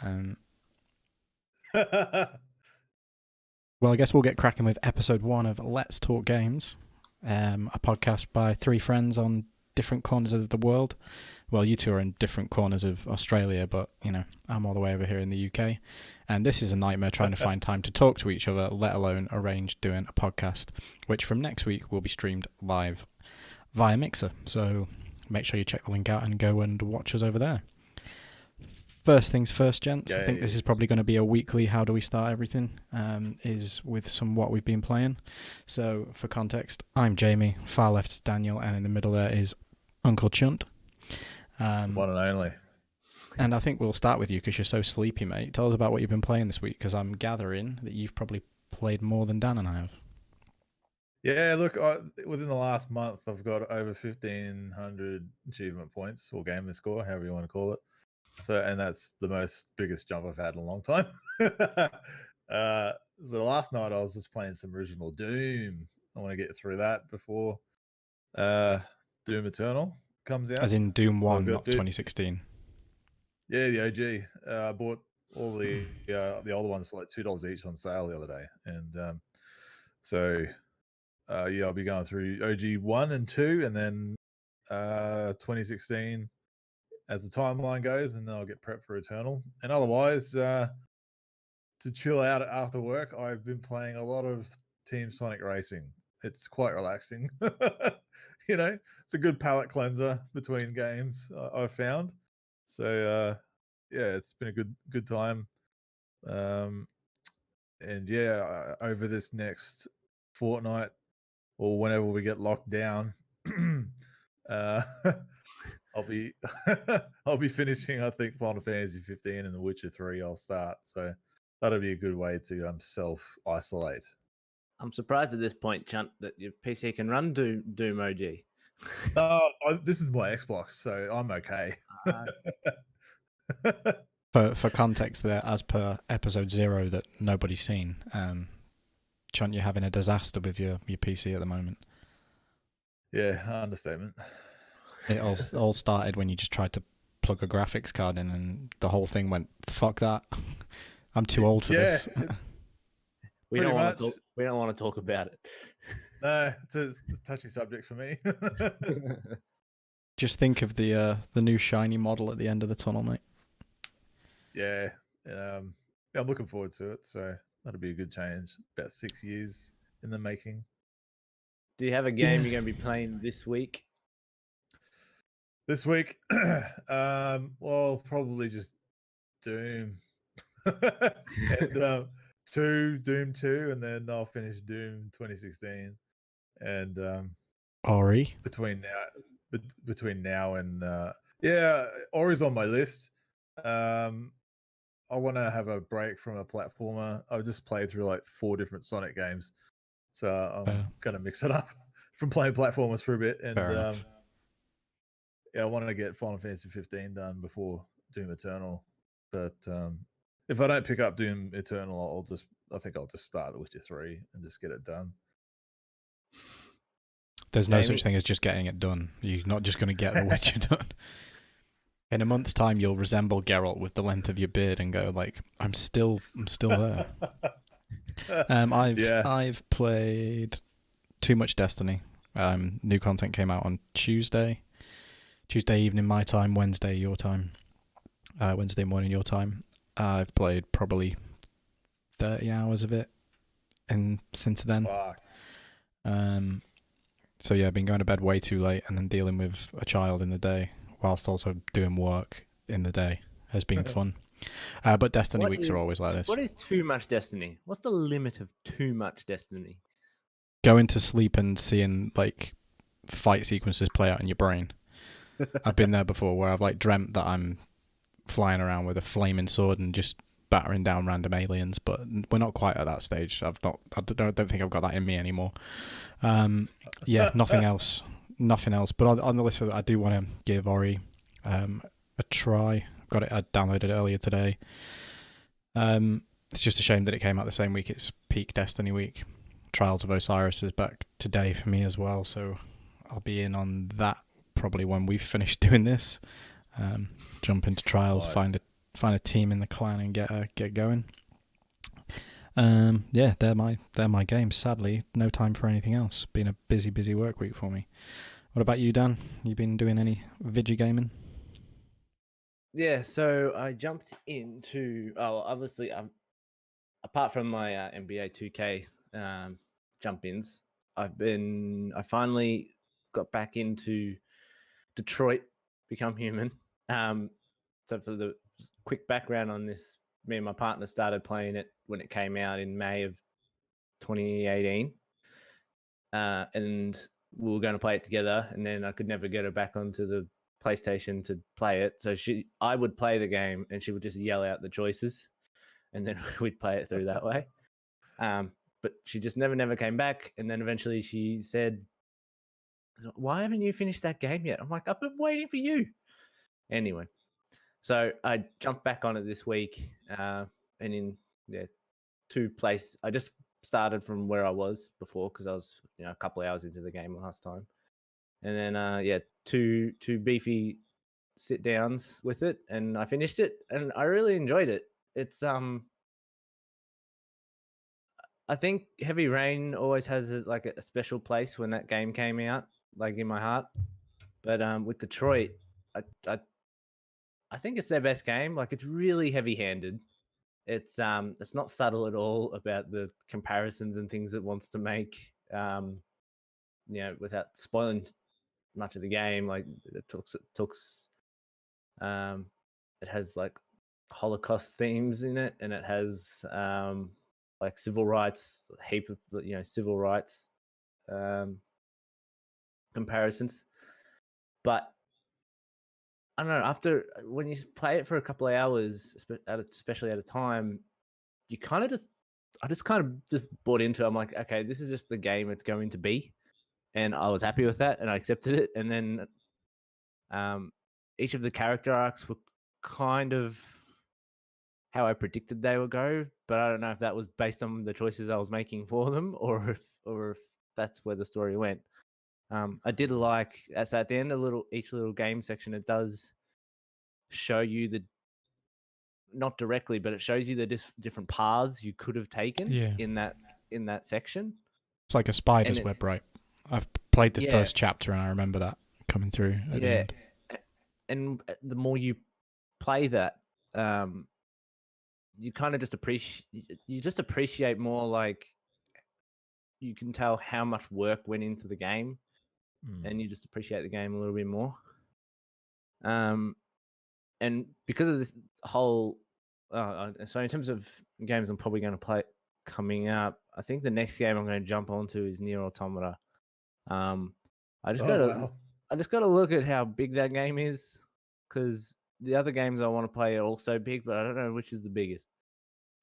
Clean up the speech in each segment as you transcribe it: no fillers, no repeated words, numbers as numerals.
Well, I guess we'll get cracking with episode 1 of Let's Talk Games, a podcast by three friends on different corners of the world. Well, you two are in different corners of Australia, but, I'm all the way over here in the UK. And this is a nightmare trying to find time to talk to each other, let alone arrange doing a podcast, which from next week will be streamed live via Mixer. So make sure you check the link out and go and watch us over there. First things first, gents. I think this is probably going to be a weekly how do we start everything, is with some what we've been playing. So, for context, I'm Jamie, far left is Daniel, and in the middle there is Uncle Chunt. One and only. And I think we'll start with you because you're so sleepy, mate. Tell us about what you've been playing this week, because I'm gathering that you've probably played more than Dan and I have. Yeah, look, within the last month, I've got over 1,500 achievement points, or gamer score, however you want to call it. So, and that's the biggest jump I've had in a long time. So last night I was just playing some original Doom. I want to get through that before Doom Eternal comes out. As in Doom 1, not 2016. Yeah, the OG. I bought all the older ones for like $2 each on sale the other day, and I'll be going through OG 1 and 2, and then 2016. As the timeline goes, and then I'll get prepped for Eternal. And otherwise, to chill out after work, I've been playing a lot of Team Sonic Racing. It's quite relaxing. It's a good palate cleanser between games, I've found. So, it's been a good time. Over this next fortnight, or whenever we get locked down, I'll be finishing, I think, Final Fantasy 15 and The Witcher 3 I'll start. So that'll be a good way to self-isolate. I'm surprised at this point, Chunt, that your PC can run Doom OG. This is my Xbox, so I'm okay. For context there, as per episode 0 that nobody's seen, Chunt, you're having a disaster with your PC at the moment. Yeah, understatement. It all started when you just tried to plug a graphics card in, and the whole thing went, fuck that. I'm too old for this. We don't want to talk about it. No, it's a touchy subject for me. Just think of the new shiny model at the end of the tunnel, mate. Yeah, I'm looking forward to it. So that'll be a good change. About 6 years in the making. Do you have a game you're going to be playing this week? This week, well, probably just Doom, and Doom 2, and then I'll finish Doom 2016, and Ori. Between now and Ori's on my list. I want to have a break from a platformer. I've just played through like 4 different Sonic games, so I'm gonna mix it up from playing platformers for a bit, and I want to get Final Fantasy 15 done before Doom Eternal. But if I don't pick up Doom Eternal, I think I'll just start The Witcher 3 and just get it done. There's no such thing as just getting it done. You're not just going to get The Witcher done. In a month's time, you'll resemble Geralt with the length of your beard and go like, I'm still there. I've played too much Destiny. New content came out on Tuesday evening my time, Wednesday your time, Wednesday morning your time. I've played probably 30 hours of it since then. Fuck. So yeah, I've been going to bed way too late and then dealing with a child in the day whilst also doing work in the day has been fun. But Destiny weeks are always like this. What is too much Destiny? What's the limit of too much Destiny? Going to sleep and seeing like fight sequences play out in your brain. I've been there before where I've like dreamt that I'm flying around with a flaming sword and just battering down random aliens, but we're not quite at that stage. I don't think I've got that in me anymore. Nothing else. But on the list, I do want to give Ori a try. I downloaded it earlier today. It's just a shame that it came out the same week. It's peak Destiny week. Trials of Osiris is back today for me as well, so I'll be in on that probably when we've finished doing this. Jump into Trials, Nice. find find a team in the clan and get going. Yeah, they're my games. Sadly, no time for anything else. Been a busy work week for me. What about you, Dan? You been doing any video gaming? Yeah, so I jumped into obviously apart from my NBA 2K jump-ins, I finally got back into Detroit Become Human. So for the quick background on this, me and my partner started playing it when it came out in May of 2018. And we were going to play it together, and then I could never get her back onto the PlayStation to play it. So I would play the game, and she would just yell out the choices, and then we'd play it through that way. But she just never came back, and then eventually she said, "Why haven't you finished that game yet?" I'm like, "I've been waiting for you." Anyway, so I jumped back on it this week, and in I just started from where I was before because I was a couple of hours into the game last time, and then two beefy sit downs with it, and I finished it, and I really enjoyed it. It's I think Heavy Rain always has a special place when that game came out, like in my heart. But with Detroit, I, I I think it's their best game. Like it's really heavy handed. It's not subtle at all about the comparisons and things it wants to make. Without spoiling much of the game, like um, it has like Holocaust themes in it, and it has like civil rights, a heap of civil rights comparisons. But I don't know. After when you play it for a couple of hours, especially at a time, you kind of just bought into it. I'm like, okay, this is just the game it's going to be, and I was happy with that, and I accepted it. And then each of the character arcs were kind of how I predicted they would go, but I don't know if that was based on the choices I was making for them, or if that's where the story went. I did like at the end of each little game section, it does show you not directly, but it shows you the different paths you could have taken in that section. It's like a spider's web, right? I've played the first chapter and I remember that coming through at the end. And the more you play that, you kind of just appreciate more. Like you can tell how much work went into the game, and you just appreciate the game a little bit more. And because of this whole, so in terms of games I'm probably going to play coming up, I think the next game I'm going to jump onto is Nier Automata. I just got to look at how big that game is, because the other games I want to play are also big, but I don't know which is the biggest.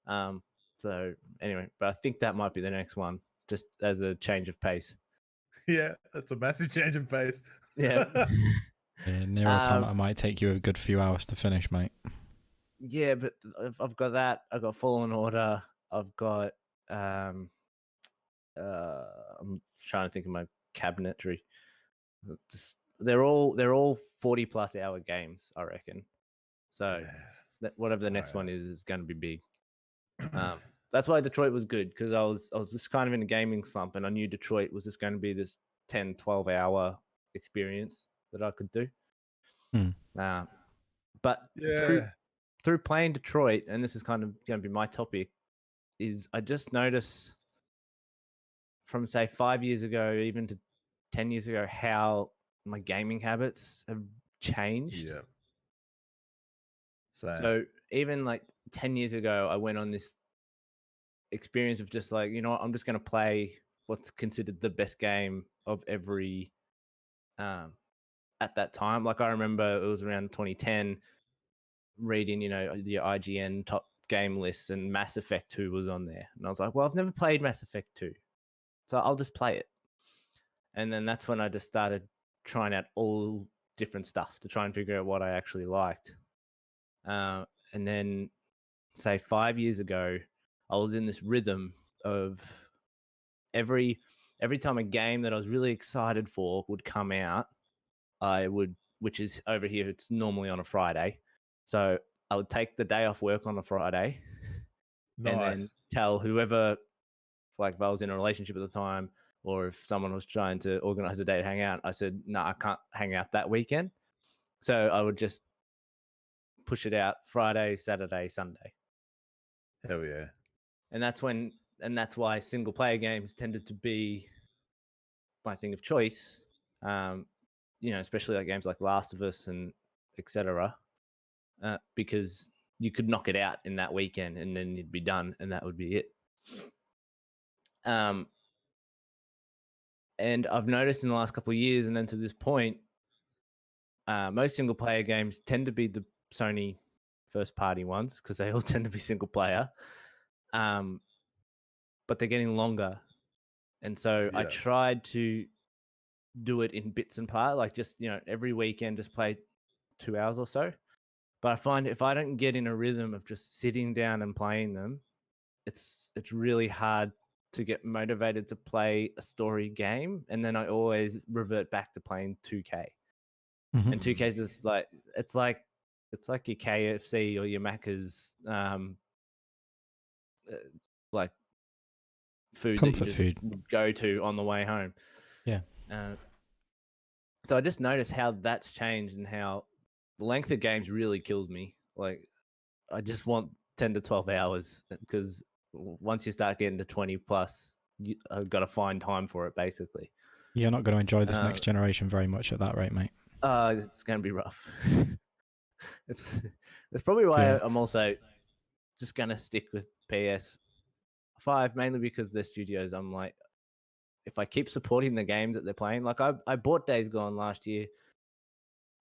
So anyway, but I think that might be the next one, just as a change of pace. Yeah, that's a massive change of pace. Yeah. Nier Automata might take you a good few hours to finish, mate. Yeah, but I've got that. I've got Fallen Order. I've got I'm trying to think of my cabinetry. They're all 40+ hour games, I reckon. So whatever the next one is going to be big. That's why Detroit was good, because I was just kind of in a gaming slump, and I knew Detroit was just going to be this 10-12 hour experience that I could do. But through playing Detroit, and this is kind of going to be my topic, is I just noticed from say 5 years ago, even to 10 years ago, how my gaming habits have changed. Yeah. So even like 10 years ago, I went on this experience of just like, I'm just going to play what's considered the best game of every at that time. Like I remember it was around 2010 reading, the IGN top game lists, and Mass Effect 2 was on there. And I was like, well, I've never played Mass Effect 2, so I'll just play it. And then that's when I just started trying out all different stuff to try and figure out what I actually liked. And then say 5 years ago, I was in this rhythm of every time a game that I was really excited for would come out, which is over here, it's normally on a Friday. So I would take the day off work on a Friday, and then Nice. tell whoever, like if I was in a relationship at the time, or if someone was trying to organize a day to hang out, I said, no, I can't hang out that weekend. So I would just push it out Friday, Saturday, Sunday. Hell yeah. And that's why single player games tended to be my thing of choice. Especially like games like Last of Us and etc. Because you could knock it out in that weekend and then you'd be done and that would be it. And I've noticed in the last couple of years and then to this point, most single player games tend to be the Sony first party ones because they all tend to be single player. But they're getting longer. And so I tried to do it in bits and parts, like just, every weekend just play 2 hours or so. But I find if I don't get in a rhythm of just sitting down and playing them, it's really hard to get motivated to play a story game. And then I always revert back to playing 2K. Mm-hmm. And 2K is just like it's like your KFC or your Macca's like food Comfort that you just food. go to on the way home. Yeah. So I just noticed how that's changed and how the length of games really kills me. Like I just want 10 to 12 hours because once you start getting to 20 plus, I've got to find time for it basically. You're not going to enjoy this next generation very much at that rate, mate. It's going to be rough. It's probably why I'm also just going to stick with PS5, mainly because their studios, I'm like, if I keep supporting the games that they're playing, like I bought Days Gone last year,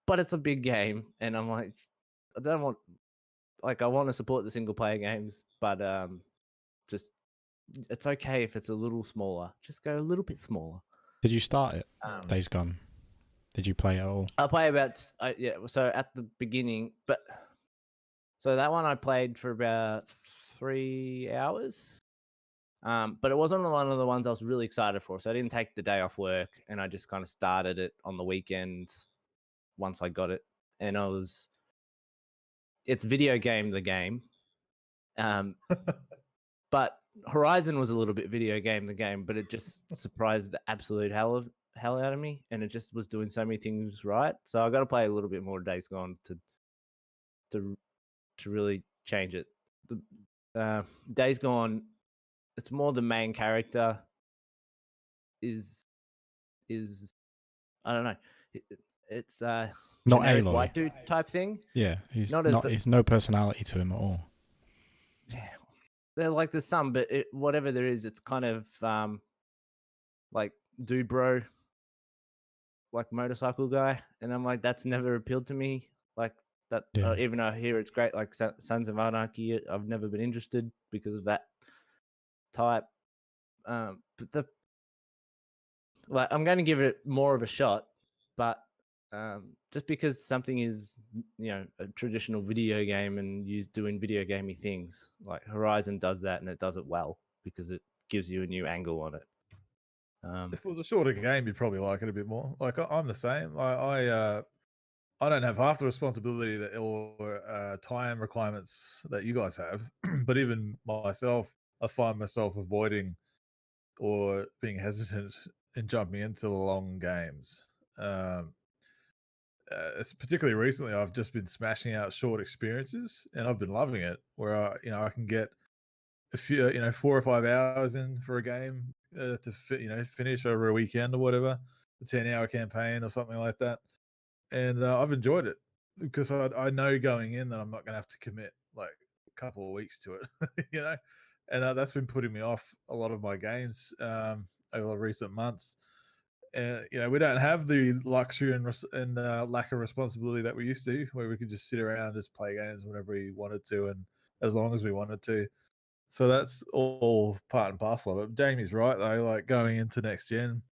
but it's a big game, and I'm like, I want to support the single player games, but just it's okay if it's a little smaller. Just go a little bit smaller. Did you start it? Days Gone. Did you play it at all? I play about So at the beginning, so that one I played for about 3 hours. But it wasn't one of the ones I was really excited for. So I didn't take the day off work, and I just kind of started it on the weekend once I got it, and it's video game the game. But Horizon was a little bit video game the game, but it just surprised the absolute hell out of me, and it just was doing so many things right. So I got to play a little bit more Days Gone to really change it. Days Gone, it's more the main character is I don't know. It's not generic Aloy. white dude type thing. Yeah, he's no personality to him at all. Yeah, they're like there's some, but whatever there is, it's kind of like dude bro, like motorcycle guy, and I'm like that's never appealed to me. Like that, even though I hear it's great, like Sons of Anarchy, I've never been interested because of that type. But I'm going to give it more of a shot, but just because something is, a traditional video game and doing video gamey things, like Horizon does that and it does it well because it gives you a new angle on it. If it was a shorter game, you'd probably like it a bit more. Like I'm the same. I don't have half the responsibility or time requirements that you guys have, but even myself, I find myself avoiding or being hesitant in jumping into the long games. It's particularly recently, I've just been smashing out short experiences, and I've been loving it. Where I can get a few, 4 or 5 hours in for a game to finish over a weekend or whatever, a 10-hour campaign or something like that, and I've enjoyed it because I know going in that I'm not going to have to commit like a couple of weeks to it, and that's been putting me off a lot of my games over the recent months. And we don't have the luxury and lack of responsibility that we used to, where we could just sit around and just play games whenever we wanted to and as long as we wanted to. So that's all part and parcel of it. Jamie's right though, like going into next gen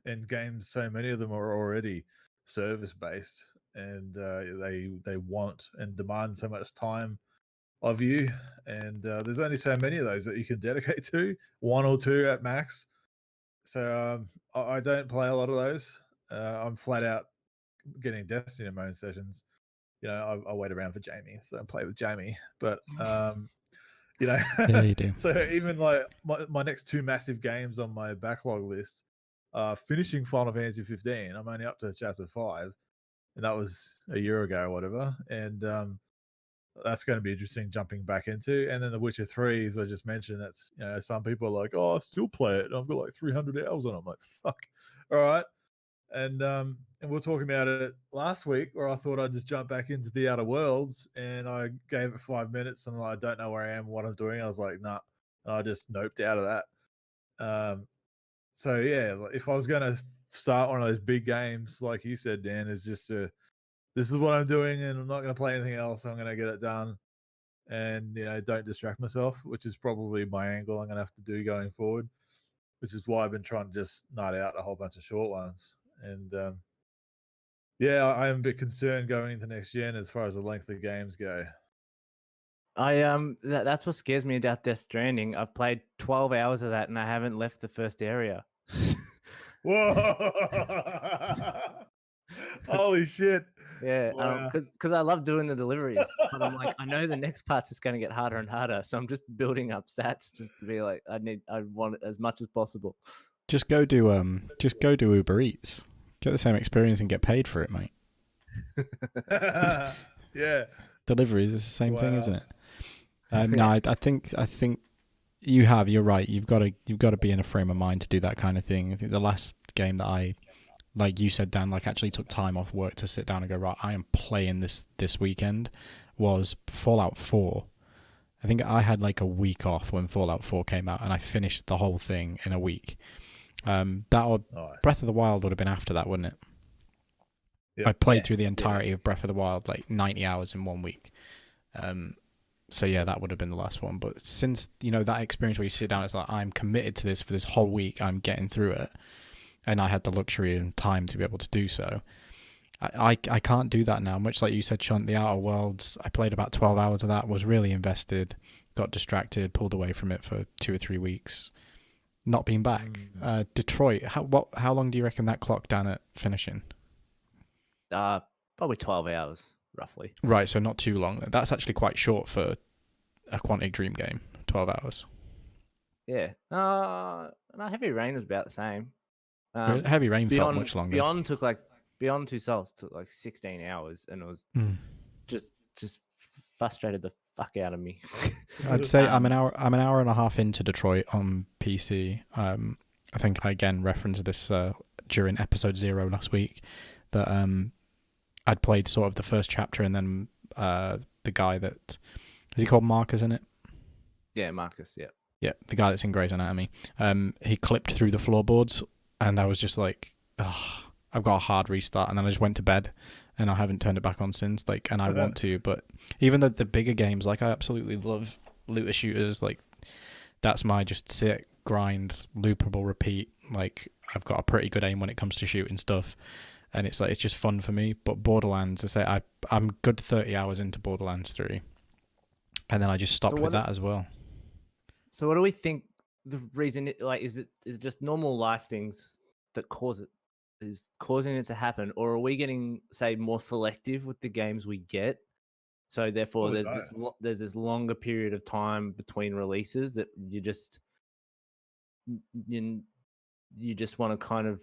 and games, so many of them are already service based, and they want and demand so much time of you, and there's only so many of those that you can dedicate to, 1 or 2 at max. So I don't play a lot of those. I'm flat out getting Destiny in my own sessions, I wait around for Jamie, so I play with Jamie. But Yeah, you do. so even like my next two massive games on my backlog list, finishing Final Fantasy 15. I'm only up to chapter 5, and that was a year ago or whatever. And that's going to be interesting jumping back into. And then The Witcher 3, as I just mentioned, that's some people are like, oh, I still play it, and I've got like 300 hours on it. I'm like, fuck, all right. And we were talking about it last week, where I thought I'd just jump back into the Outer Worlds, and I gave it 5 minutes, and I don't know where I am, what I'm doing. I was like, nah, and I just noped out of that. So yeah, if I was going to start one of those big games, like you said, Dan, is just this is what I'm doing, and I'm not going to play anything else. I'm going to get it done, and don't distract myself, which is probably my angle I'm going to have to do going forward. Which is why I've been trying to just nut out a whole bunch of short ones. And yeah, I am a bit concerned going into next gen as far as the length of games go. That's what scares me about Death Stranding. I've played 12 hours of that and I haven't left the first area. Whoa! Holy shit! Yeah, Wow. because I love doing the deliveries, but I'm like, I know the next part's just going to get harder and harder, so I'm just building up stats just to be like, I want it as much as possible. Just go do Uber Eats. Get the same experience and get paid for it, mate. Yeah. Deliveries is the same thing, isn't it? Yeah. No, I think you're right. You've got to be in a frame of mind to do that kind of thing. I think the last game that I, like you said, Dan, like actually took time off work to sit down and go, right, I am playing this weekend, was Fallout 4. I think I had like a week off when Fallout 4 came out, and I finished the whole thing in a week. Nice. Breath of the Wild would have been after that, wouldn't it? Yep. I played through the entirety of Breath of the Wild, like 90 hours in 1 week. So yeah, that would have been the last one. But since, that experience where you sit down, it's like, I'm committed to this for this whole week, I'm getting through it. And I had the luxury and time to be able to do so. I can't do that now. Much like you said, Sean, the Outer Worlds, I played about 12 hours of that, was really invested, got distracted, pulled away from it for 2 or 3 weeks, not been back. Detroit, how long do you reckon that clocked down at finishing? Probably 12 hours, roughly. Right, so not too long. That's actually quite short for a Quantic Dream game, 12 hours. Yeah. No, Heavy Rain was about the same. Heavy Rain felt much longer. Beyond Two Souls took like 16 hours, and it was just frustrated the fuck out of me. I'd say I'm an hour and a half into Detroit on PC. I think I again referenced this during episode 0 last week, that I'd played sort of the first chapter, and then the guy that is he called Marcus in it? Yeah, Marcus. Yeah. Yeah, the guy that's in Grey's Anatomy. He clipped through the floorboards, and I was just like, I've got a hard restart, and then I just went to bed, and I haven't turned it back on since. And I want to, but even the bigger games, I absolutely love looter shooters. That's my just sit, grind, loopable, repeat. I've got a pretty good aim when it comes to shooting stuff, and it's just fun for me. But Borderlands, I say I'm good 30 hours into Borderlands 3, and then I just stopped with that as well. So what do we think the reason is it just normal life things that is causing it to happen, or are we getting, say, more selective with the games we get? So therefore there's this longer period of time between releases that you just want to kind of,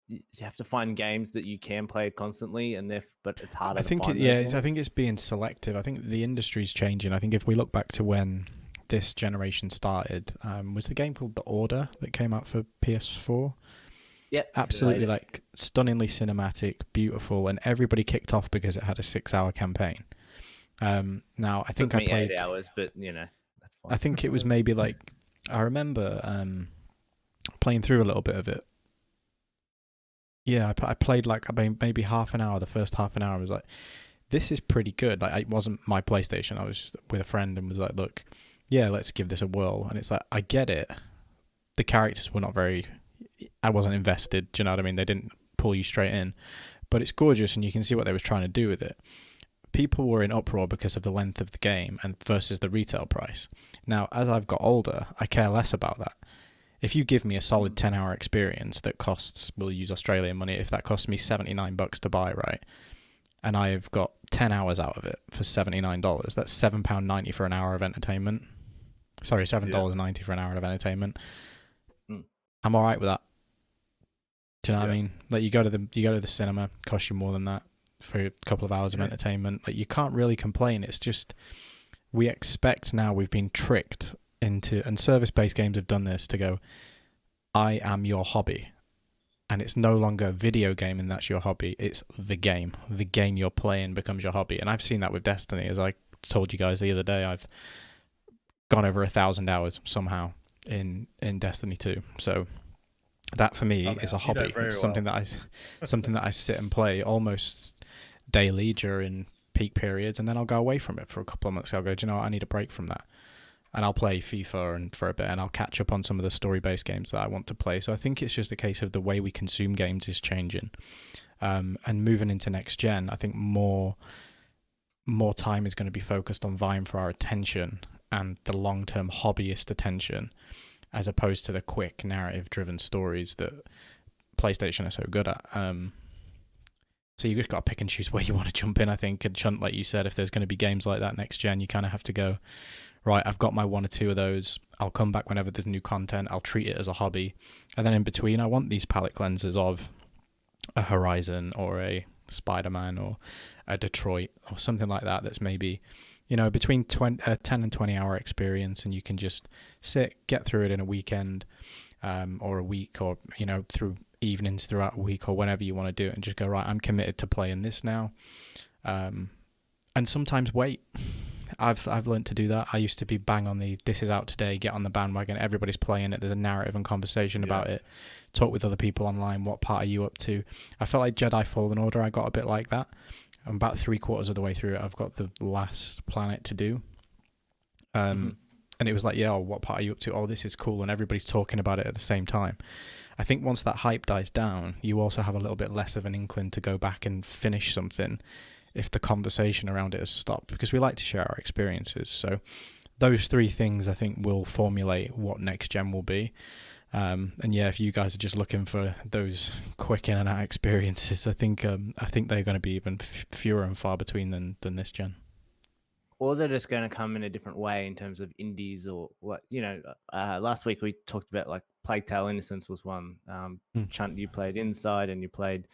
you have to find games that you can play constantly, but it's harder. I think I think it's being selective. I think the industry's changing. I think if we look back to when this generation started, was the game called The Order that came out for PS4? Yeah, absolutely, stunningly cinematic, beautiful, and everybody kicked off because it had a 6-hour campaign. Now I think I played 8 hours, but that's fine. I think it was maybe I remember playing through a little bit of it. Yeah, I played maybe half an hour. The first half an hour, I was like, this is pretty good. It wasn't my PlayStation. I was just with a friend and was like, look, yeah, let's give this a whirl. And it's like, I get it. The characters were not very... I wasn't invested, do you know what I mean? They didn't pull you straight in. But it's gorgeous, and you can see what they were trying to do with it. People were in uproar because of the length of the game and versus the retail price. Now, as I've got older, I care less about that. If you give me a solid 10-hour experience that costs, we'll use Australian money, if that costs me $79 to buy, right? and I've got 10 hours out of it for $79. That's £7.90 for an hour of entertainment. Sorry, $7.90 for an hour of entertainment. I'm all right with that. Do you know what I mean? Like, you go to the cinema, costs you more than that for a couple of hours of entertainment. Like, you can't really complain. It's just, we expect now, we've been tricked into, and service-based games have done this, to go, I am your hobby. And it's no longer a video game and that's your hobby. It's the game. The game you're playing becomes your hobby. And I've seen that with Destiny. As I told you guys the other day, I've gone over 1,000 hours somehow in Destiny 2. So that for me is a hobby. It's something that I sit and play almost daily during peak periods, and then I'll go away from it for a couple of months. I'll go, do you know what? I need a break from that. And I'll play FIFA and for a bit, and I'll catch up on some of the story-based games that I want to play. So I think it's just a case of the way we consume games is changing. And moving into next gen, I think more time is going to be focused on vying for our attention and the long-term hobbyist attention, as opposed to the quick narrative-driven stories that PlayStation are so good at. So you just got to pick and choose where you want to jump in, I think. And Chunt, like you said, if there's going to be games like that next gen, you kind of have to go, right, I've got my one or two of those. I'll come back whenever there's new content. I'll treat it as a hobby. And then in between, I want these palate cleansers of a Horizon or a Spider-Man or a Detroit or something like that, that's maybe, between 10 and 20 hour experience, and you can just sit, get through it in a weekend or a week, or, through evenings throughout a week, or whenever you want to do it, and just go, right, I'm committed to playing this now. And sometimes wait. I've learned to do that. I used to be bang on the this is out today, get on the bandwagon, everybody's playing it, there's a narrative and conversation about it, talk with other people online, what part are you up to? I felt like Jedi Fallen Order, I got a bit like that. I'm about 3/4 of the way through it. I've got the last planet to do. And it was like, what part are you up to? Oh, this is cool, and everybody's talking about it at the same time. I think once that hype dies down, you also have a little bit less of an inkling to go back and finish something if the conversation around it has stopped, because we like to share our experiences. So those three things, I think, will formulate what next gen will be. And if you guys are just looking for those quick in and out experiences, I think they're going to be even fewer and far between than this gen. Or they're just going to come in a different way in terms of indies, or what, last week we talked about, like, Plague Tale Innocence was one. Chunt, you played Inside, and you played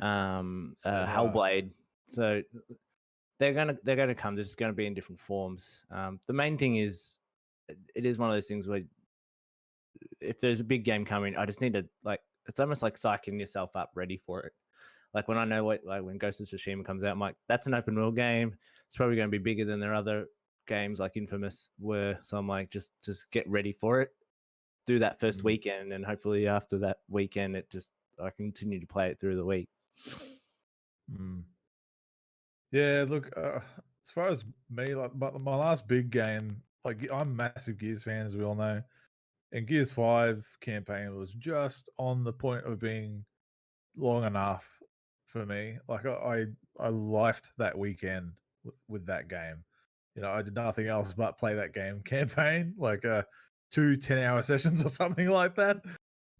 Hellblade. So they're gonna come. There's going to be in different forms. The main thing is, it is one of those things where if there's a big game coming, I just need to, like, it's almost like psyching yourself up ready for it. Like, when I know when Ghost of Tsushima comes out, I'm like, that's an open world game. It's probably going to be bigger than their other games like Infamous were. So I'm like, just get ready for it. Do that first weekend, and hopefully after that weekend, I continue to play it through the week. Yeah, look, as far as me, like, my last big game, like, I'm a massive Gears fan, as we all know, and Gears 5 campaign was just on the point of being long enough for me. Like, I lifed that weekend with that game. I did nothing else but play that game campaign, like 2 10-hour sessions or something like that.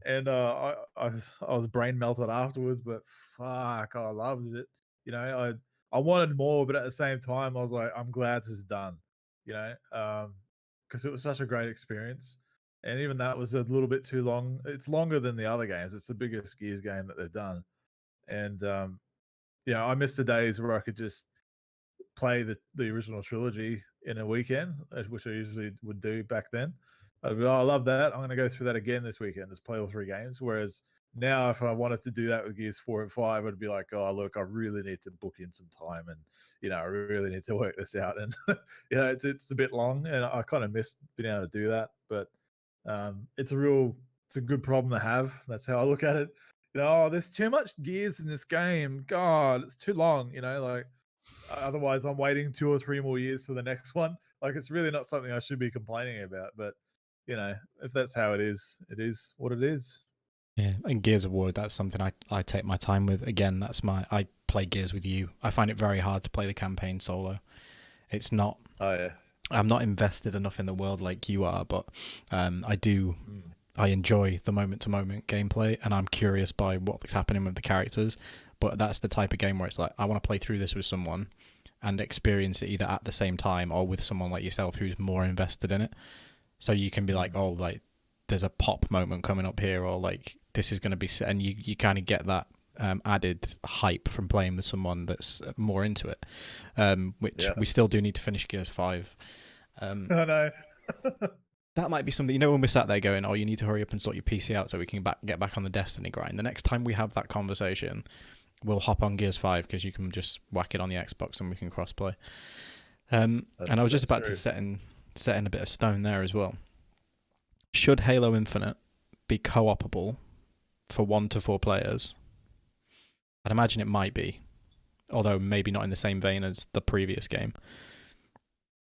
And I was brain melted afterwards, but fuck, I loved it. I wanted more, but at the same time, I was like, I'm glad this is done. Because it was such a great experience, and even that was a little bit too long. It's longer than the other games. It's the biggest Gears game that they've done, and I miss the days where I could just play the original trilogy in a weekend, which I usually would do back then. I'd be, I love that. I'm going to go through that again this weekend, just play all 3 games. Whereas now, if I wanted to do that with Gears 4 and 5, I'd be like, oh, look, I really need to book in some time, and I really need to work this out. And it's a bit long, and I kind of missed being able to do that. But it's a good problem to have. That's how I look at it. There's too much Gears in this game. God, it's too long. Like, otherwise I'm waiting 2 or 3 more years for the next one. Like, it's really not something I should be complaining about. But if that's how it is what it is. Yeah, and Gears of War, that's something I take my time with. Again, I play Gears with you. I find it very hard to play the campaign solo. It's not. Oh yeah. I'm not invested enough in the world like you are, but I do. I enjoy the moment-to-moment gameplay, and I'm curious by what's happening with the characters. but that's the type of game where it's like, I want to play through this with someone and experience it either at the same time or with someone like yourself who's more invested in it. So you can be like, oh, like there's a pop moment coming up here, or like this is going to be, and you kind of get that added hype from playing with someone that's more into it, which we still do need to finish Gears 5. I know. That might be something, when we're sat there going, oh, you need to hurry up and sort your PC out so we can get back on the Destiny grind. The next time we have that conversation, we'll hop on Gears 5 because you can just whack it on the Xbox and we can cross-play. And I was just about to set in a bit of stone there as well. Should Halo Infinite be co-opable for 1 to 4 players? I'd imagine it might be, although maybe not in the same vein as the previous game.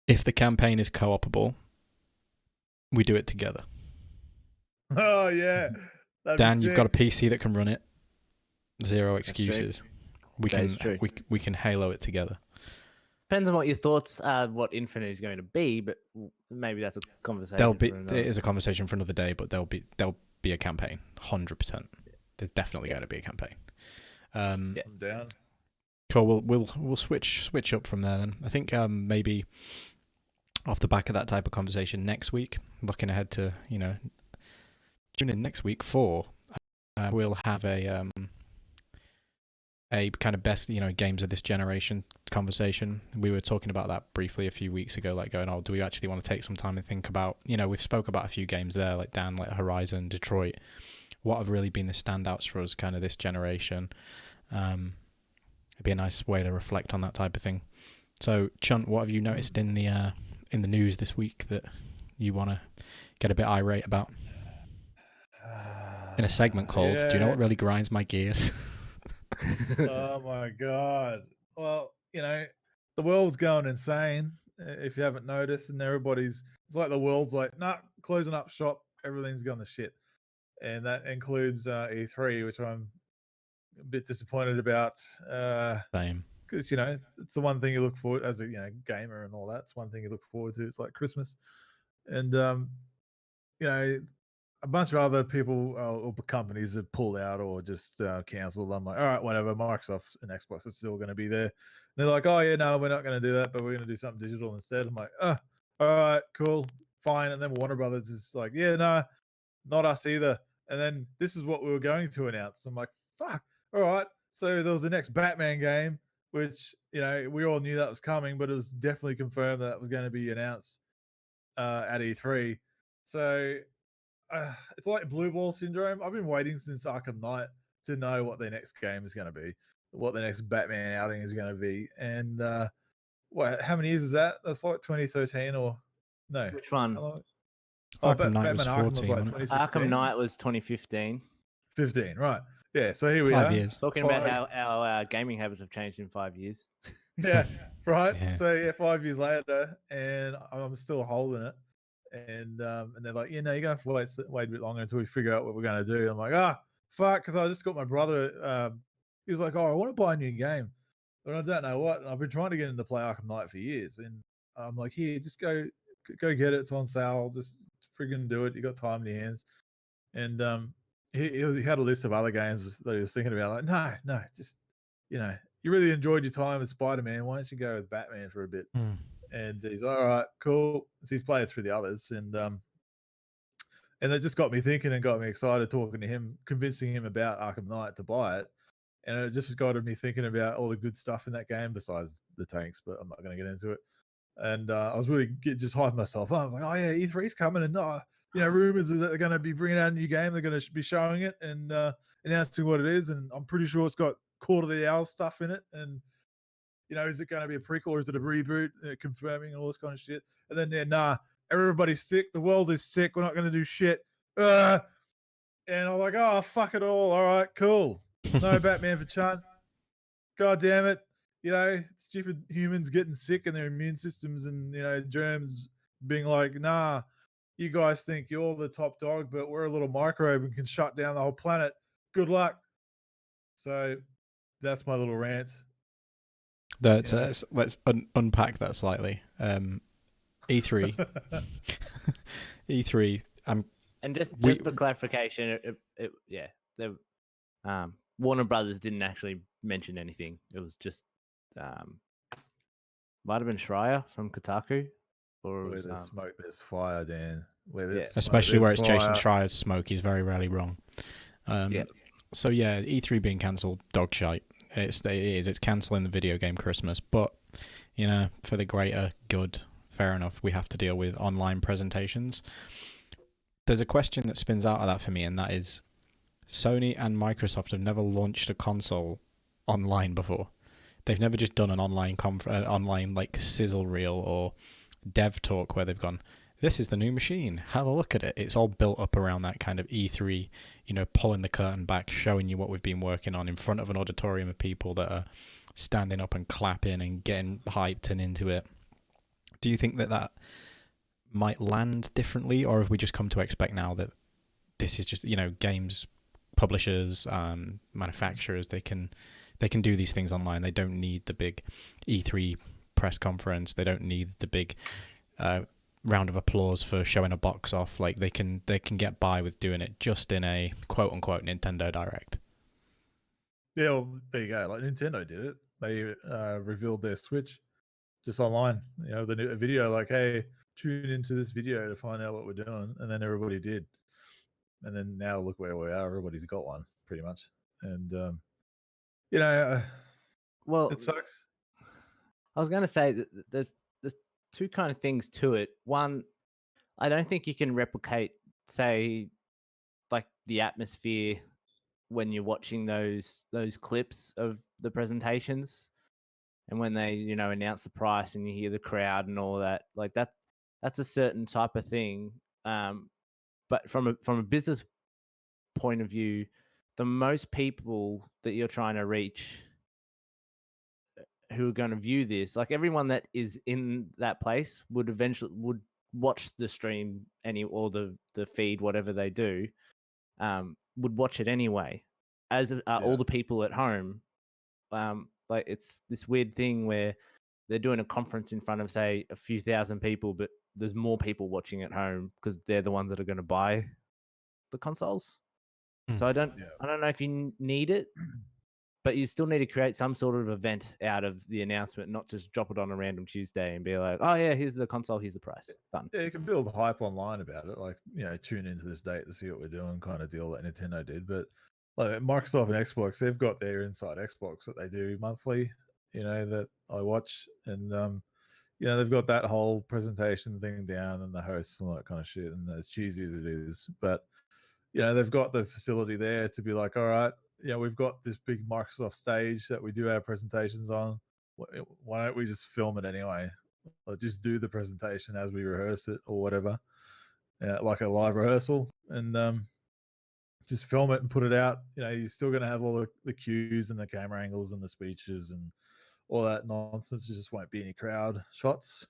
If the campaign is co-opable, we do it together. Oh yeah, Dan, you've got a PC that can run it. Zero excuses. We can Halo it together. Depends on what your thoughts are, what Infinite is going to be, but maybe that's a conversation. It is a conversation for another day, but there'll be a campaign, 100%. There's definitely going to be a campaign. I'm down. Cool. We'll switch up from there then. I think maybe off the back of that type of conversation next week, looking ahead to tune in next week for we'll have a kind of best games of this generation conversation. We were talking about that briefly a few weeks ago, like going, oh, do we actually want to take some time and think about, we've spoke about a few games there, like Dan, like Horizon, Detroit. What have really been the standouts for us kind of this generation? It'd be a nice way to reflect on that type of thing. So Chunt, what have you noticed in the news this week that you want to get a bit irate about? In a segment called, do you know what really grinds my gears? Oh my god. Well, the world's going insane, if you haven't noticed, and it's like the world's like, nah, closing up shop, everything's gone to shit. And that includes E3, which I'm a bit disappointed about. Same. Because, it's the one thing you look forward as a gamer and all that. It's one thing you look forward to. It's like Christmas. And, a bunch of other people or companies have pulled out or just cancelled. I'm like, all right, whatever. Microsoft and Xbox are still going to be there. And they're like, oh, yeah, no, we're not going to do that, but we're going to do something digital instead. I'm like, all right, cool, fine. And then Warner Brothers is like, yeah, no, not us either. And then this is what we were going to announce. I'm like, fuck, all right. So there was the next Batman game, which, we all knew that was coming, but it was definitely confirmed that it was going to be announced at E3. So it's like blue ball syndrome. I've been waiting since Arkham Knight to know what their next game is going to be, what the next Batman outing is going to be. And how many years is that? That's like 2013 or no? Which one? Arkham Knight was 14, was like 2016. Arkham Knight was 2015. 15, right. Yeah, so here we are. 5 years. Talking about how our gaming habits have changed in 5 years. Yeah, right. Yeah. So 5 years later, and I'm still holding it. And they're like, you're gonna have to wait a bit longer until we figure out what we're gonna do. I'm like, fuck, because I just got my brother. He was like, oh, I want to buy a new game, but I don't know what. And I've been trying to get him to play Arkham Knight for years, and I'm like, here, just go get it. It's on sale. Just friggin' do it. You got time in your hands. And he had a list of other games that he was thinking about. Like, no, just you really enjoyed your time with Spider-Man. Why don't you go with Batman for a bit? And he's like, all right, cool. So he's played through the others, and that just got me thinking and got me excited talking to him, convincing him about Arkham Knight to buy it. And it just got me thinking about all the good stuff in that game besides the tanks, but I'm not going to get into it. And I was really just hyping myself up. I'm like, oh yeah, E3's coming, and rumors that they're going to be bringing out a new game. They're going to be showing it and announcing what it is. And I'm pretty sure it's got Quarter of the Hour stuff in it. And is it going to be a prequel or is it a reboot? Confirming all this kind of shit. And then, everybody's sick. The world is sick. We're not going to do shit. And I'm like, oh, fuck it all. All right, cool. No Batman for Chunt. God damn it. Stupid humans getting sick and their immune systems and, germs being like, nah, you guys think you're the top dog, but we're a little microbe and can shut down the whole planet. Good luck. So that's my little rant. Let's unpack that slightly. E3. E3. And just for clarification, Warner Brothers didn't actually mention anything. It was just might have been Schreier from Kotaku, or it Where was, there's smoke, there's fire, Dan. Where there's Yeah. smoke, Especially where there's it's Jason fire. Schreier's smoke, he's very rarely wrong. Yeah. So yeah, E3 being cancelled, dog shite. It's cancelling the video game Christmas, but you know, for the greater good, fair enough. We have to deal with online presentations. There's a question that spins out of that for me, and that is, Sony and Microsoft have never launched a console online before. They've never just done an online online like sizzle reel or dev talk where they've gone, this is the new machine, have a look at it. It's all built up around that kind of E3, pulling the curtain back, showing you what we've been working on in front of an auditorium of people that are standing up and clapping and getting hyped and into it. Do you think that might land differently, or have we just come to expect now that this is just, games publishers, manufacturers, they can do these things online. They don't need the big E3 press conference. They don't need the big round of applause for showing a box off. Like they can get by with doing it just in a quote unquote Nintendo Direct. Yeah, well, there you go. Like Nintendo did it. They revealed their Switch just online. The new video, like, hey, tune into this video to find out what we're doing, and then everybody did. And then now look where we are. Everybody's got one, pretty much. And Well, it sucks. I was going to say that there's two kind of things to it. One, I don't think you can replicate, say, like the atmosphere when you're watching those clips of the presentations, and when they announce the price and you hear the crowd and all that. Like that's a certain type of thing. But from a business point of view, the most people that you're trying to reach who are going to view this, like everyone that is in that place would eventually watch the stream or the feed, whatever they do, would watch it anyway, as all the people at home. Like it's this weird thing where they're doing a conference in front of, say, a few thousand people, but there's more people watching at home because they're the ones that are going to buy the consoles. So I don't know if you need it, but you still need to create some sort of event out of the announcement, not just drop it on a random Tuesday and be like, oh yeah, here's the console, here's the price, done. Yeah, you can build hype online about it, like tune into this date to see what we're doing, kind of deal that Nintendo did. But like Microsoft and Xbox, they've got their Inside Xbox that they do monthly, that I watch, and they've got that whole presentation thing down and the hosts and all that kind of shit. And as cheesy as it is, but they've got the facility there to be like, all right, we've got this big Microsoft stage that we do our presentations on. Why don't we just film it anyway? Or just do the presentation as we rehearse it or whatever, like a live rehearsal, and just film it and put it out. You're still going to have all the cues and the camera angles and the speeches and all that nonsense. There just won't be any crowd shots.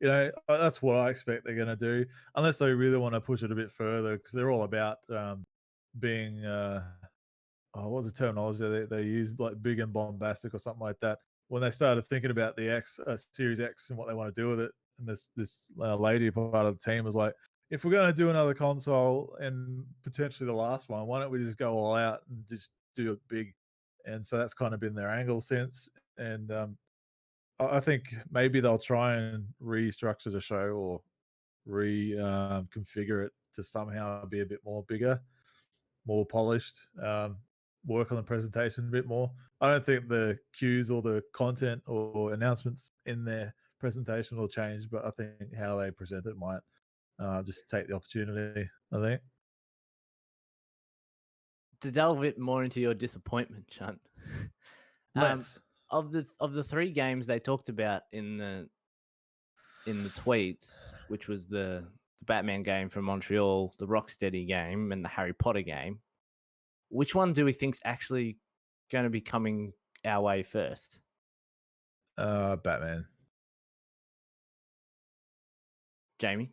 That's what I expect they're going to do, unless they really want to push it a bit further, because they're all about being what was the terminology they use, like big and bombastic or something like that. When they started thinking about the Series X and what they want to do with it, and this lady part of the team was like, if we're going to do another console and potentially the last one, why don't we just go all out and just do it big? And so that's kind of been their angle since. And I think maybe they'll try and restructure the show or reconfigure it to somehow be a bit more bigger, more polished, work on the presentation a bit more. I don't think the cues or the content or announcements in their presentation will change, but I think how they present it might just take the opportunity, I think. To delve a bit more into your disappointment, Chunt, Let's. Of the three games they talked about in the tweets, which was the Batman game from Montreal, the Rocksteady game, and the Harry Potter game, which one do we think's actually going to be coming our way first? Batman. Jamie?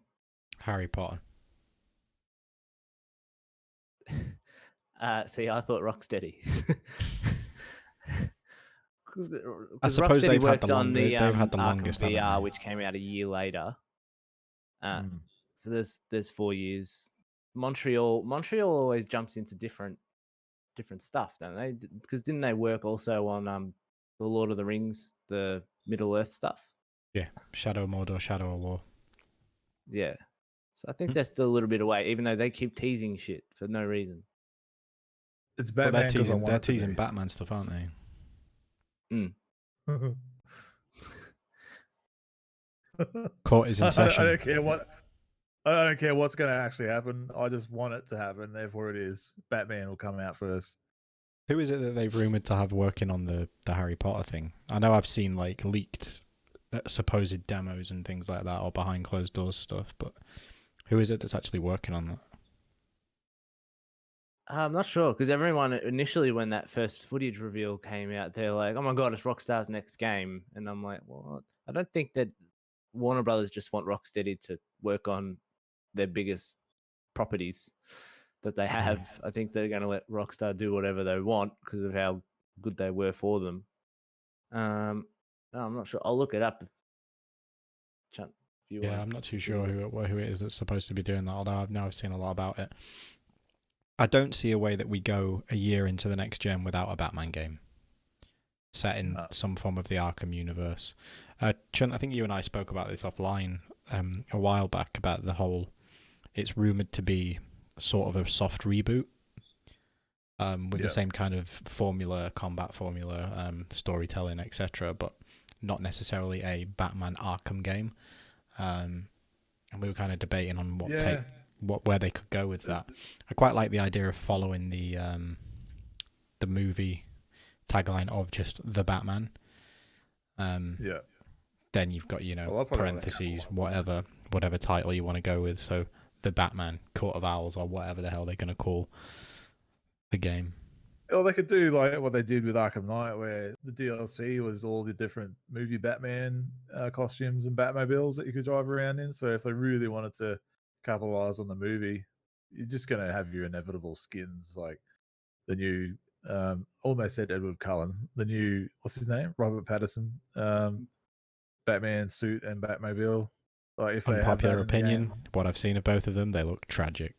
Harry Potter. See, I thought Rocksteady. I suppose they've had the Arkham longest VR, which came out a year later. So there's 4 years. Montreal always jumps into different different stuff, don't they? Because didn't they work also on the Lord of the Rings, the Middle Earth stuff? Yeah, Shadow of Mordor, Shadow of War. Yeah. So I think they're still a little bit away, even though they keep teasing shit for no reason. It's But Batman because I they're want it to teasing be. Batman stuff, aren't they? Caught is in I session. don't care what. I don't care what's going to actually happen. I just want it to happen. Therefore, it is. Batman will come out first. Who is it that they've rumored to have working on the Harry Potter thing? I know I've seen like leaked supposed demos and things like that, or behind closed doors stuff. But who is it that's actually working on that? I'm not sure because everyone initially, when that first footage reveal came out, they're like, "Oh my god, it's Rockstar's next game," and I'm like, "What?" I don't think that Warner Brothers just want Rocksteady to work on their biggest properties that they have. I think they're going to let Rockstar do whatever they want because of how good they were for them. No, I'm not sure. I'll look it up if you want. Yeah, I'm not too sure who it is that's supposed to be doing that, although I've seen a lot about it. I don't see a way that we go a year into the next gen without a Batman game set in some form of the Arkham universe. Chunt, I think you and I spoke about this offline a while back about the whole, it's rumoured to be sort of a soft reboot with the same kind of formula, combat formula, storytelling, etc., but not necessarily a Batman Arkham game. And we were kind of debating on where they could go with that. I quite like the idea of following the movie tagline of just the Batman. Then you've got parentheses whatever title you want to go with. So the Batman Court of Owls or whatever the hell they're going to call the game. Or they could do like what they did with Arkham Knight, where the DLC was all the different movie Batman costumes and Batmobiles that you could drive around in. So if they really wanted to capitalize on the movie, you're just going to have your inevitable skins, like the new, almost said Edward Cullen, the new, what's his name? Robert Pattinson, Batman suit and Batmobile. Like if they Unpopular have that opinion, what I've seen of both of them, they look tragic.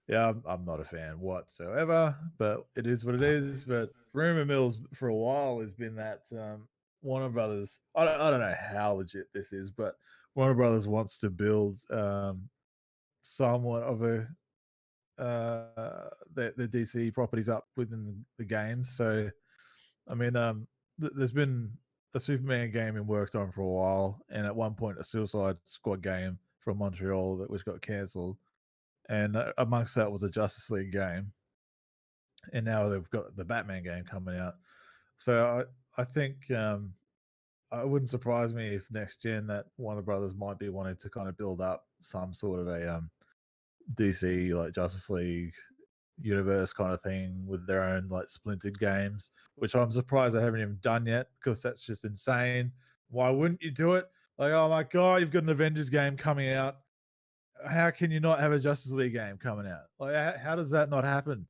Yeah, I'm not a fan whatsoever, but it is what it is. But rumor mills for a while has been that Warner Brothers. I don't know how legit this is, but Warner Brothers wants to build somewhat of a the DC properties up within the games. So, I mean, there's been a Superman game been worked on for a while, and at one point a Suicide Squad game from Montreal that was got cancelled. And amongst that was a Justice League game, and now they've got the Batman game coming out. So I think it wouldn't surprise me if next gen that Warner Brothers might be wanting to kind of build up some sort of a DC like Justice League universe kind of thing with their own like splintered games, which I'm surprised they haven't even done yet because that's just insane. Why wouldn't you do it? Like, oh my god, you've got an Avengers game coming out. How can you not have a Justice League game coming out? Like, how does that not happen?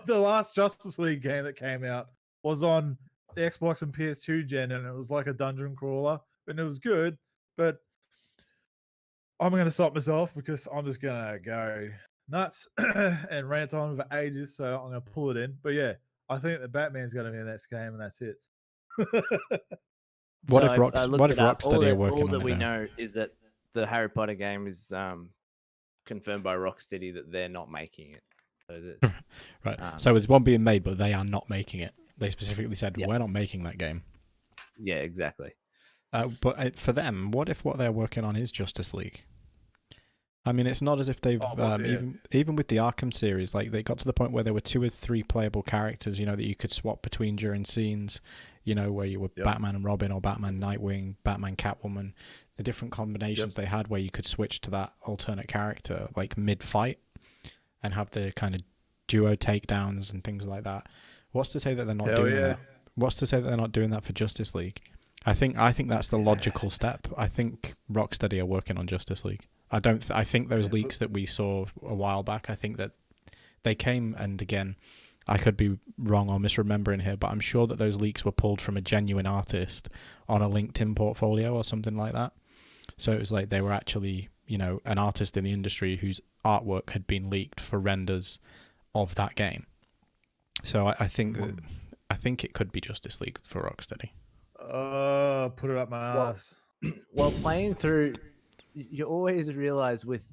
The last Justice League game that came out was on the Xbox and PS2 gen, and it was like a dungeon crawler, and it was good. But I'm going to stop myself because I'm just going to go nuts and rant on for ages. So I'm going to pull it in. But yeah, I think that Batman's going to be in the next game, and that's it. What if I what if Rocksteady are working on it? All that we know is that the Harry Potter game is confirmed by Rocksteady that they're not making it. So right. So it's one being made, but they are not making it. They specifically said, we're not making that game. Yeah, exactly. But for them, what if what they're working on is Justice League? I mean, it's not as if they've even with the Arkham series, like they got to the point where there were 2 or 3 playable characters, that you could swap between during scenes, where you were Batman and Robin or Batman Nightwing, Batman Catwoman, the different combinations they had where you could switch to that alternate character like mid-fight and have the kind of duo takedowns and things like that. What's to say that they're not doing that? What's to say that they're not doing that for Justice League? I think that's the logical step. I think Rocksteady are working on Justice League. I think those leaks that we saw a while back, I think that they came, and again, I could be wrong or misremembering here, but I'm sure that those leaks were pulled from a genuine artist on a LinkedIn portfolio or something like that. So it was like they were actually, an artist in the industry whose artwork had been leaked for renders of that game. So I think it could be Justice League for Rocksteady. Put it up my Well, ass. Well, playing through, you always realize with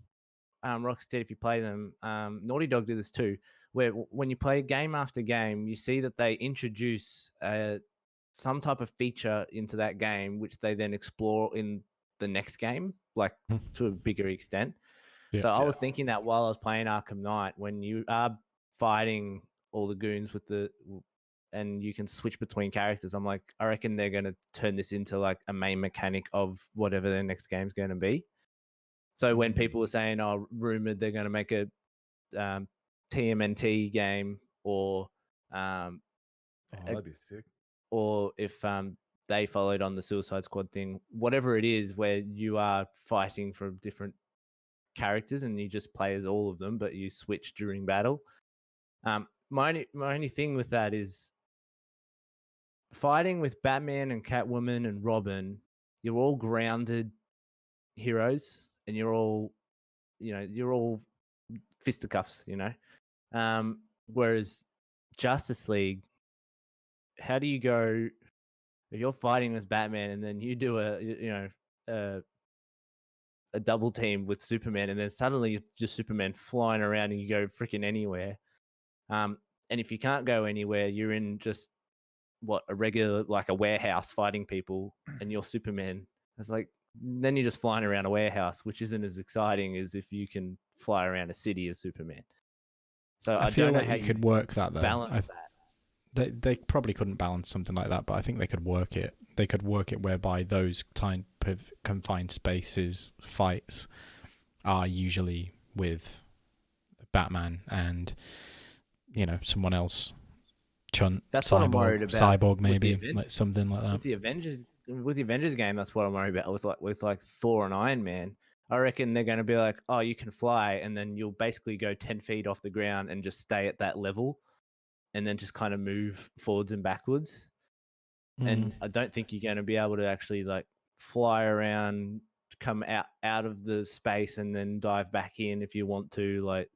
Rocksteady, if you play them, Naughty Dog did this too, where when you play game after game, you see that they introduce some type of feature into that game, which they then explore in the next game, like to a bigger extent. Yeah. So I was thinking that while I was playing Arkham Knight, when you are fighting all the goons and you can switch between characters, I'm like, I reckon they're going to turn this into like a main mechanic of whatever their next game's going to be. So when people were saying, oh, rumored they're going to make a TMNT game, or That'd be sick. or if they followed on the Suicide Squad thing, whatever it is, where you are fighting for different characters and you just play as all of them, but you switch during battle. My only thing with that is fighting with Batman and Catwoman and Robin. You're all grounded heroes, and you're all fisticuffs. Whereas Justice League, how do you go if you're fighting as Batman and then you do a double team with Superman, and then suddenly just Superman flying around and you go freaking anywhere. And if you can't go anywhere, you're in just a regular, like a warehouse fighting people, and you're Superman. It's like, then you're just flying around a warehouse, which isn't as exciting as if you can fly around a city as Superman. So I feel don't know like how you could work that though. balance that. They probably couldn't balance something like that, but I think they could work it. They could work it whereby those type of confined spaces fights are usually with Batman and someone else, Chunt, That's what I'm worried about. Cyborg maybe, like something like that. With the Avengers game, that's what I'm worried about. With like Thor and Iron Man, I reckon they're going to be like, oh, you can fly, and then you'll basically go 10 feet off the ground and just stay at that level, and then just kind of move forwards and backwards. And I don't think you're going to be able to actually like fly around, come out of the space, and then dive back in if you want to. Like,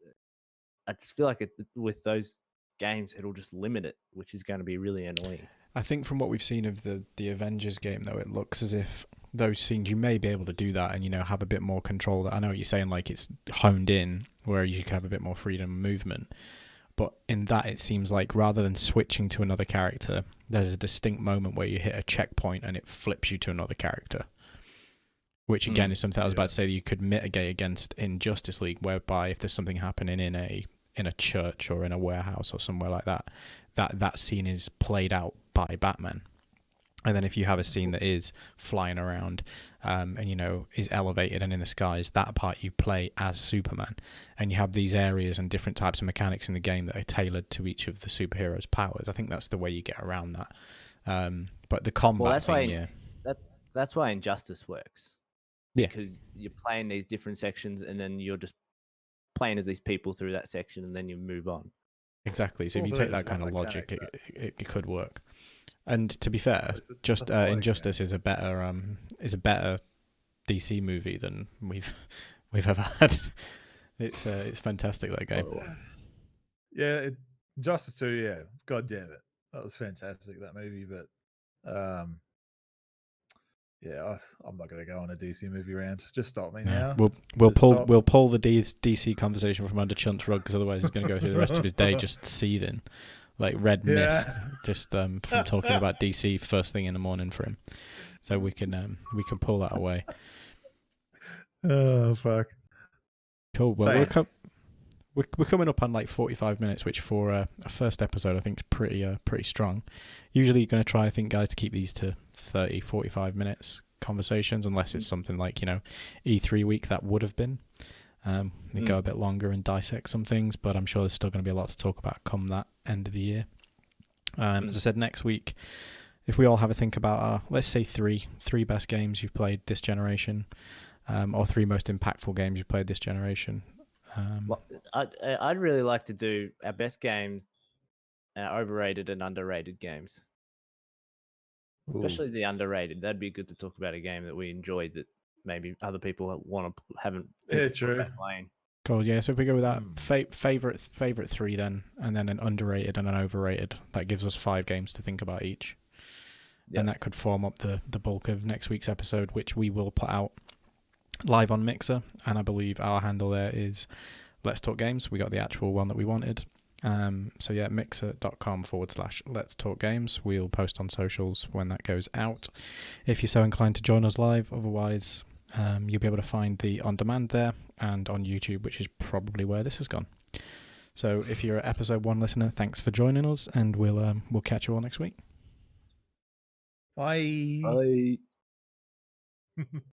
I just feel like with those games, it'll just limit it, which is going to be really annoying. I think from what we've seen of the Avengers game, though, it looks as if those scenes you may be able to do that and have a bit more control. I know what you're saying, like it's honed in where you can have a bit more freedom of movement. But in that, it seems like rather than switching to another character, there's a distinct moment where you hit a checkpoint and it flips you to another character. Which again is something I was about to say that you could mitigate against in Justice League, whereby if there's something happening in a church or in a warehouse or somewhere like that, that scene is played out by Batman. And then if you have a scene that is flying around and, is elevated and in the skies, that part you play as Superman. And you have these areas and different types of mechanics in the game that are tailored to each of the superheroes' powers. I think that's the way you get around that. But the combat that's why Injustice works. Yeah. Because you're playing these different sections and then you're just playing as these people through that section and then you move on. Exactly. So if you take that kind of logic, it could work. And to be fair, Injustice is a better DC movie than we've ever had. It's fantastic, that game. Yeah, Justice 2, yeah. God damn it. That was fantastic, that movie, but yeah, I'm not going to go on a DC movie round. Just stop me now. We'll pull the DC conversation from under Chunt's rug, because otherwise he's going to go through the rest of his day just seething, like red mist, just from talking about DC first thing in the morning for him. So we can pull that away. Oh fuck! Cool. Well, we're coming up on like 45 minutes, which for a first episode I think is pretty strong. Usually you're going to try, I think, guys, to keep these to 30, 45 minutes conversations, unless it's something like E3 week that would have been. They go a bit longer and dissect some things, but I'm sure there's still going to be a lot to talk about come that end of the year. As I said, next week, if we all have a think about our, let's say three best games you've played this generation, or three most impactful games you've played this generation. Well, I'd really like to do our best games, our overrated and underrated games. Ooh. Especially the underrated. That'd be good to talk about a game that we enjoyed that maybe other people haven't. Yeah, true. Playing. Cool. Yeah. So if we go with that Hmm. favorite three, then, and then an underrated and an overrated, that gives us 5 games to think about each, and Yep. that could form up the bulk of next week's episode, which we will put out live on Mixer. And I believe our handle there is Let's Talk Games. We got the actual one that we wanted. So yeah, mixer.com/Let's Talk Games. We'll post on socials when that goes out, if you're so inclined to join us live. Otherwise, you'll be able to find the on demand there and on YouTube, which is probably where this has gone. So if you're an episode 1 listener, thanks for joining us, and we'll catch you all next week. Bye. Bye.